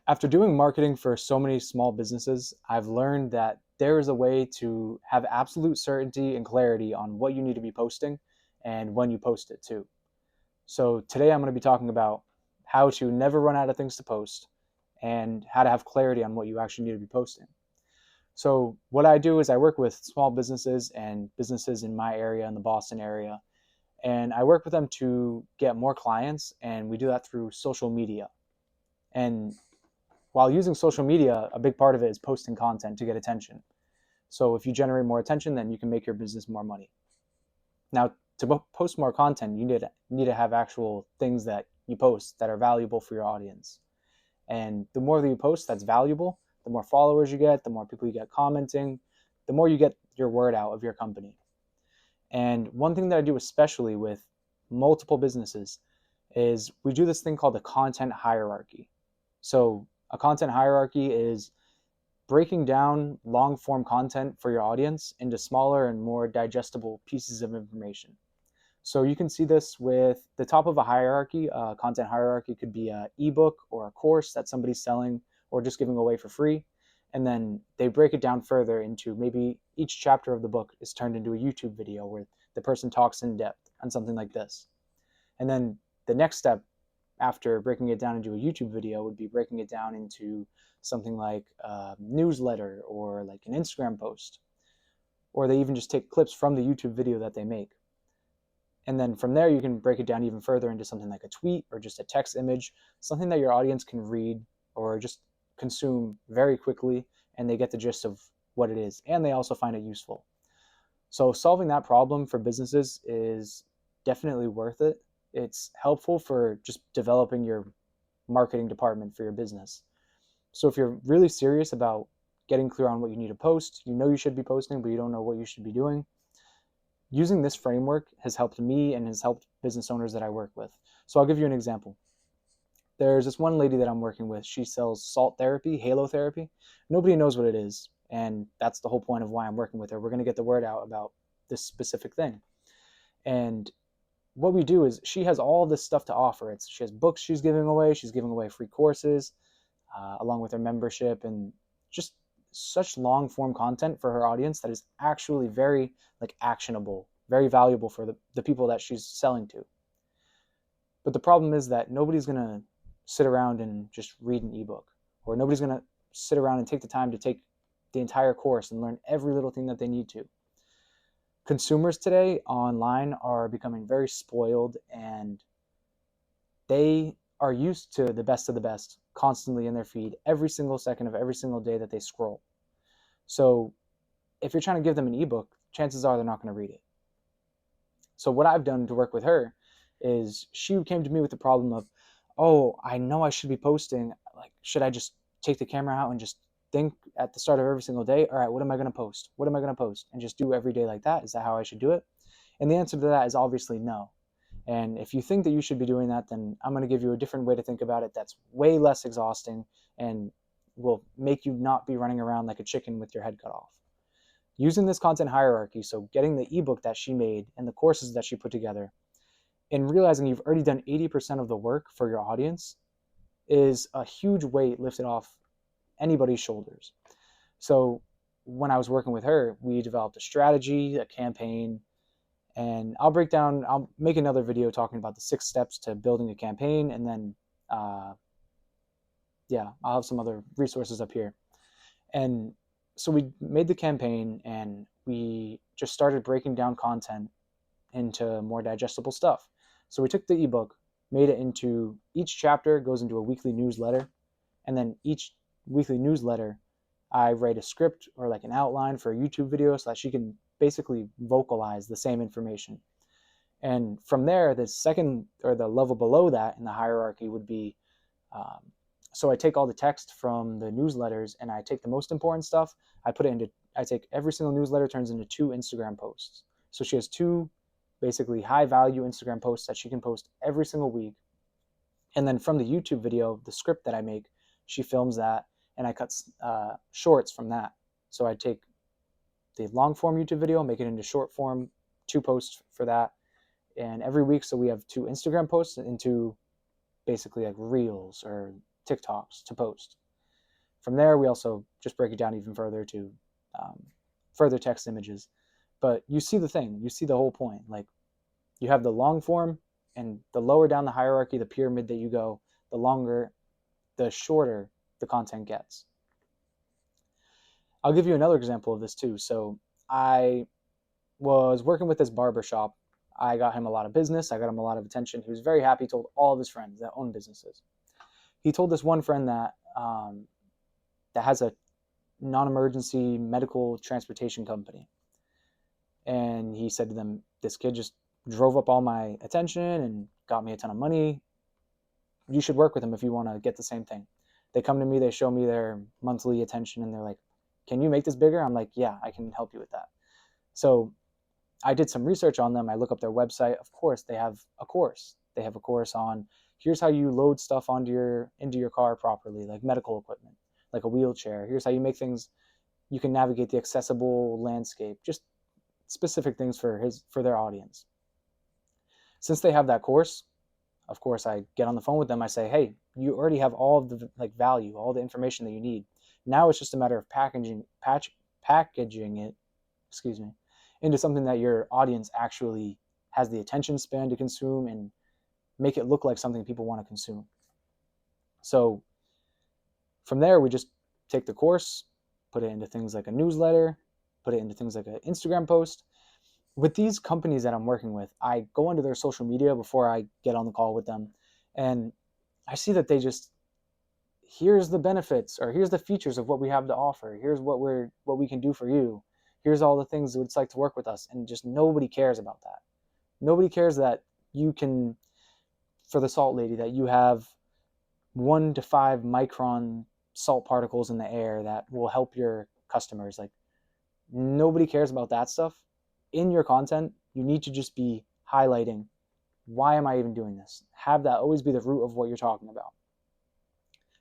After doing marketing for so many small businesses, I've learned that there is a way to have absolute certainty and clarity on what you need to be posting and when you post it too. So today I'm going to be talking about how to never run out of things to post and how to have clarity on what you actually need to be posting. So what I do is I work with small businesses and businesses in my area, in the Boston area, and I work with them to get more clients, and we do that through social media. And while using social media, a big part of it is posting content to get attention. So if you generate more attention, then you can make your business more money. Now, to post more content, you need to have actual things that you post that are valuable for your audience. And the more that you post that's valuable, the more followers you get, the more people you get commenting, the more you get your word out of your company. And one thing that I do especially with multiple businesses is we do this thing called the content hierarchy. So a content hierarchy is breaking down long form content for your audience into smaller and more digestible pieces of information. So you can see this with the top of a hierarchy. Content hierarchy could be an ebook or a course that somebody's selling or just giving away for free. And then they break it down further into maybe each chapter of the book is turned into a YouTube video where the person talks in depth on something like this. And then the next step after breaking it down into a YouTube video would be breaking it down into something like a newsletter or like an Instagram post. Or they even just take clips from the YouTube video that they make. And then from there, you can break it down even further into something like a tweet or just a text image, something that your audience can read or just consume very quickly, and they get the gist of what it is. And they also find it useful. So solving that problem for businesses is definitely worth it. It's helpful for just developing your marketing department for your business. So if you're really serious about getting clear on what you need to post, you know you should be posting, but you don't know what you should be doing, using this framework has helped me and has helped business owners that I work with. So I'll give you an example. There's this one lady that I'm working with. She sells salt therapy, halo therapy. Nobody knows what it is. And that's the whole point of why I'm working with her. We're going to get the word out about this specific thing. And what we do is she has all this stuff to offer. She has books she's giving away. She's giving away free courses along with her membership and just such long form content for her audience that is actually very like actionable, very valuable for the people that she's selling to. But the problem is that nobody's going to sit around and just read an ebook, or nobody's going to sit around and take the time to take the entire course and learn every little thing that they need to. Consumers today online are becoming very spoiled, and they are used to the best of the best constantly in their feed every single second of every single day that they scroll. So if you're trying to give them an ebook, chances are they're not going to read it. So what I've done to work with her is she came to me with the problem of, oh, I know I should be posting. Like, should I just take the camera out and just think at the start of every single day, all right, what am I going to post? What am I going to post? And just do every day like that? Is that how I should do it? And the answer to that is obviously no. And if you think that you should be doing that, then I'm going to give you a different way to think about it that's way less exhausting and will make you not be running around like a chicken with your head cut off. Using this content hierarchy, so getting the ebook that she made and the courses that she put together, and realizing you've already done 80% of the work for your audience is a huge weight lifted off anybody's shoulders. So when I was working with her, we developed a strategy, a campaign, and I'll make another video talking about the 6 steps to building a campaign. And then, I'll have some other resources up here. And so we made the campaign and we just started breaking down content into more digestible stuff. So we took the ebook, made it into each chapter goes into a weekly newsletter. And then each weekly newsletter, I write a script or like an outline for a YouTube video so that she can basically vocalize the same information. And from there, the second or the level below that in the hierarchy would be, so I take all the text from the newsletters and I take the most important stuff. I take every single newsletter turns into 2 Instagram posts. So she has 2 basically high value Instagram posts that she can post every single week. And then from the YouTube video, the script that I make, she films that and I cut shorts from that. So I take the long form YouTube video, make it into short form, 2 posts for that. And every week, so we have 2 Instagram posts into basically like reels or TikToks to post. From there, we also just break it down even further to further text images. But you see the thing, you see the whole point. Like, you have the long form, and the lower down the hierarchy, the pyramid that you go, the shorter the content gets. I'll give you another example of this too. So I was working with this barber shop. I got him a lot of business. I got him a lot of attention. He was very happy. He told all of his friends that own businesses. He told this one friend that has a non-emergency medical transportation company. And he said to them, this kid just drove up all my attention and got me a ton of money. You should work with him if you want to get the same thing. They come to me, they show me their monthly attention, and they're like, can you make this bigger? I'm like, yeah, I can help you with that. So I did some research on them. I look up their website. Of course, they have a course. They have a course on here's how you load stuff into your car properly, like medical equipment, like a wheelchair. Here's how you make things. You can navigate the accessible landscape. Just specific things for their audience. Since they have that course, of course, I get on the phone with them. I say, hey, you already have all of the value, all the information that you need. Now it's just a matter of packaging it, into something that your audience actually has the attention span to consume and make it look like something people want to consume. So from there, we just take the course, put it into things like a newsletter, put it into things like an Instagram post. With these companies that I'm working with, I go into their social media before I get on the call with them, and I see that they just, here's the benefits, or here's the features of what we have to offer. Here's what we can do for you. Here's all the things that it's like to work with us. And just nobody cares about that. Nobody cares that you can, for the salt lady, that you have 1 to 5 micron salt particles in the air that will help your customers. Like, nobody cares about that stuff. In your content, you need to just be highlighting, why am I even doing this? Have that always be the root of what you're talking about.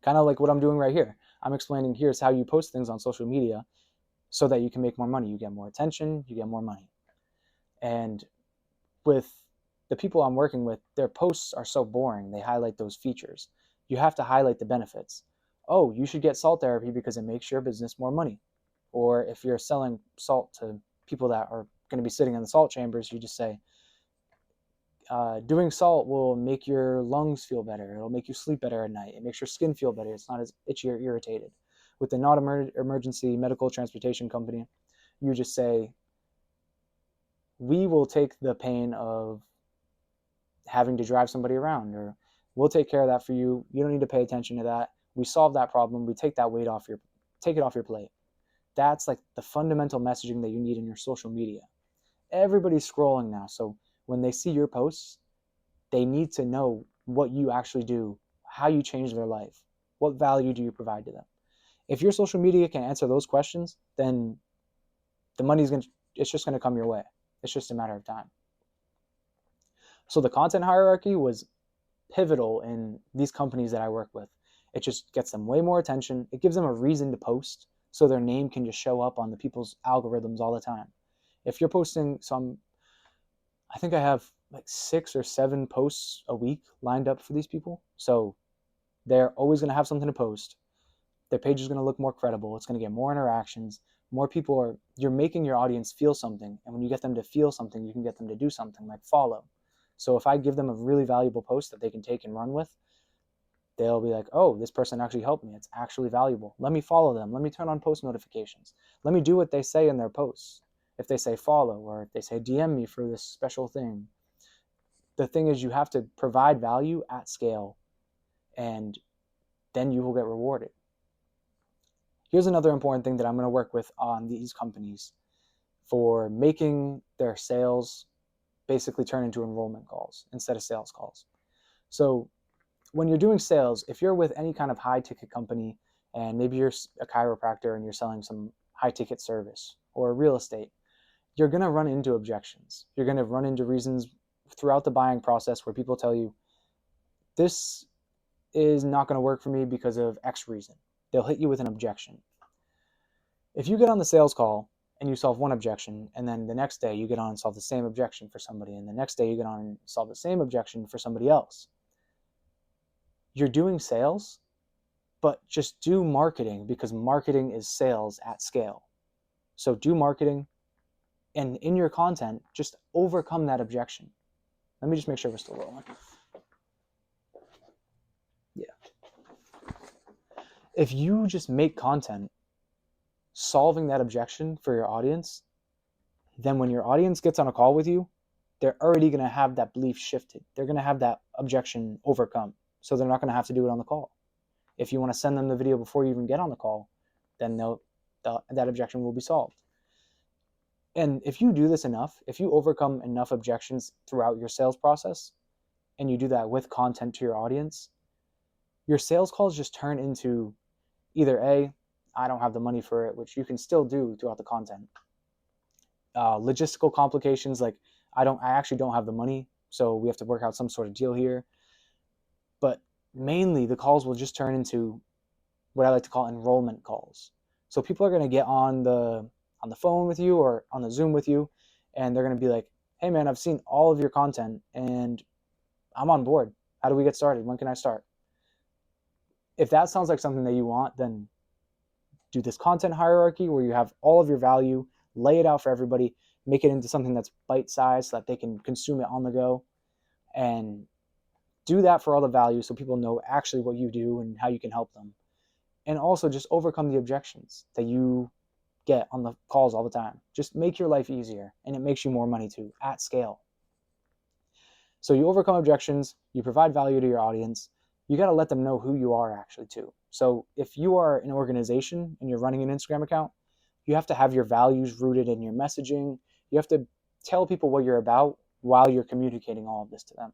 Kind of like what I'm doing right here. I'm explaining, here's how you post things on social media so that you can make more money. You get more attention, you get more money. And with the people I'm working with, their posts are so boring. They highlight those features. You have to highlight the benefits. Oh, you should get salt therapy because it makes your business more money. Or if you're selling salt to people that are going to be sitting in the salt chambers, you just say, doing salt will make your lungs feel better. It'll make you sleep better at night. It makes your skin feel better. It's not as itchy or irritated. With the non-emergency medical transportation company, you just say, we will take the pain of having to drive somebody around, or we'll take care of that for you. You don't need to pay attention to that. We solve that problem. We take that weight take it off your plate. That's like the fundamental messaging that you need in your social media. Everybody's scrolling now. So when they see your posts, they need to know what you actually do, how you change their life, what value do you provide to them. If your social media can answer those questions, then the money's it's just going to come your way. It's just a matter of time. So the content hierarchy was pivotal in these companies that I work with. It just gets them way more attention. It gives them a reason to post, so their name can just show up on the people's algorithms all the time. If you're posting I think I have like 6 or 7 posts a week lined up for these people. So they're always going to have something to post. Their page is going to look more credible. It's going to get more interactions. More people you're making your audience feel something. And when you get them to feel something, you can get them to do something, like follow. So if I give them a really valuable post that they can take and run with, they'll be like, oh, this person actually helped me. It's actually valuable. Let me follow them. Let me turn on post notifications. Let me do what they say in their posts. If they say follow, or if they say DM me for this special thing. The thing is, you have to provide value at scale, and then you will get rewarded. Here's another important thing that I'm going to work with on these companies for making their sales basically turn into enrollment calls instead of sales calls. So when you're doing sales, if you're with any kind of high ticket company, and maybe you're a chiropractor and you're selling some high ticket service or real estate, you're going to run into objections. You're going to run into reasons throughout the buying process where people tell you, this is not going to work for me because of X reason. They'll hit you with an objection. If you get on the sales call and you solve one objection, and then the next day you get on and solve the same objection for somebody, and the next day you get on and solve the same objection for somebody else, you're doing sales, but just do marketing, because marketing is sales at scale. So do marketing, and in your content, just overcome that objection. Let me just make sure we're still rolling. Yeah. If you just make content solving that objection for your audience, then when your audience gets on a call with you, they're already going to have that belief shifted. They're going to have that objection overcome. So they're not going to have to do it on the call. If you want to send them the video before you even get on the call, then that objection will be solved. And if you do this enough, if you overcome enough objections throughout your sales process, and you do that with content to your audience, your sales calls just turn into either A, I don't have the money for it, which you can still do throughout the content. Logistical complications, like I actually don't have the money, so we have to work out some sort of deal here. But mainly the calls will just turn into what I like to call enrollment calls. So people are going to get on the phone with you or on the Zoom with you, and they're going to be like, hey man, I've seen all of your content and I'm on board. How do we get started? When can I start? If that sounds like something that you want, then do this content hierarchy where you have all of your value, lay it out for everybody, make it into something that's bite-sized so that they can consume it on the go, and do that for all the value so people know actually what you do and how you can help them. And also just overcome the objections that you get on the calls all the time. Just make your life easier, and it makes you more money too, at scale. So you overcome objections, you provide value to your audience, you got to let them know who you are actually too. So if you are an organization and you're running an Instagram account, you have to have your values rooted in your messaging. You have to tell people what you're about while you're communicating all of this to them.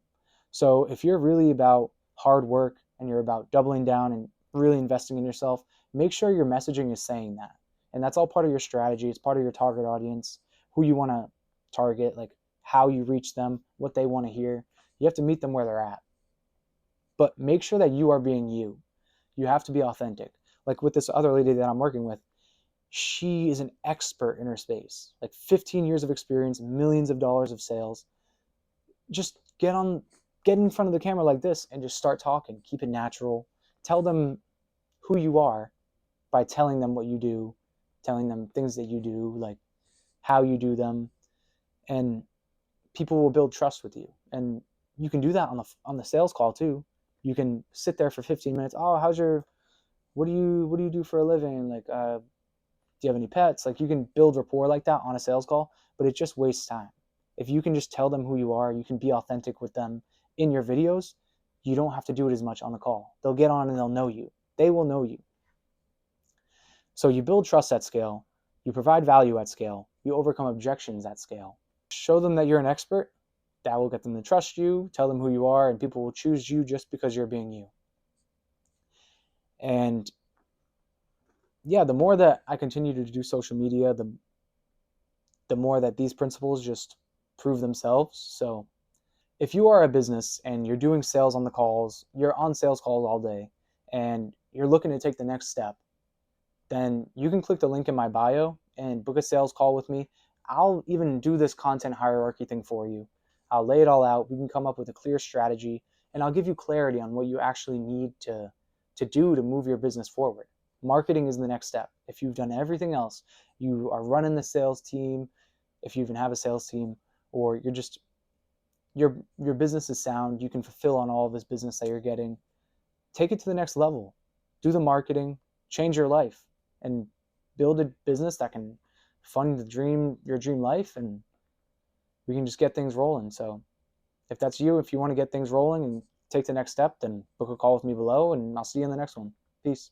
So if you're really about hard work and you're about doubling down and really investing in yourself, make sure your messaging is saying that. And that's all part of your strategy. It's part of your target audience, who you want to target, like how you reach them, what they want to hear. You have to meet them where they're at. But make sure that you are being you. You have to be authentic. Like with this other lady that I'm working with, she is an expert in her space, like 15 years of experience, millions of dollars of sales. Just get in front of the camera like this and just start talking. Keep it natural. Tell them who you are by telling them what you do, telling them things that you do, like how you do them, and people will build trust with you. And you can do that on the sales call too. You can sit there for 15 minutes. Oh, what do you do for a living? Like, do you have any pets? Like, you can build rapport like that on a sales call, but it just wastes time. If you can just tell them who you are, you can be authentic with them in your videos. You don't have to do it as much on the call. They'll get on and they'll know you. They will know you. So you build trust at scale. You provide value at scale. You overcome objections at scale. Show them that you're an expert. That will get them to trust you. Tell them who you are, and people will choose you just because you're being you. And yeah, the more that I continue to do social media, the more that these principles just prove themselves. So if you are a business and you're doing sales on the calls, you're on sales calls all day, and you're looking to take the next step, then you can click the link in my bio and book a sales call with me. I'll even do this content hierarchy thing for you. I'll lay it all out. We can come up with a clear strategy, and I'll give you clarity on what you actually need to do to move your business forward. Marketing is the next step. If you've done everything else, you are running the sales team, if you even have a sales team, or you're just your business is sound, you can fulfill on all of this business that you're getting. Take it to the next level. Do the marketing, change your life, and build a business that can fund your dream life, and we can just get things rolling. So if that's you, if you want to get things rolling and take the next step, then book a call with me below, and I'll see you in the next one. Peace.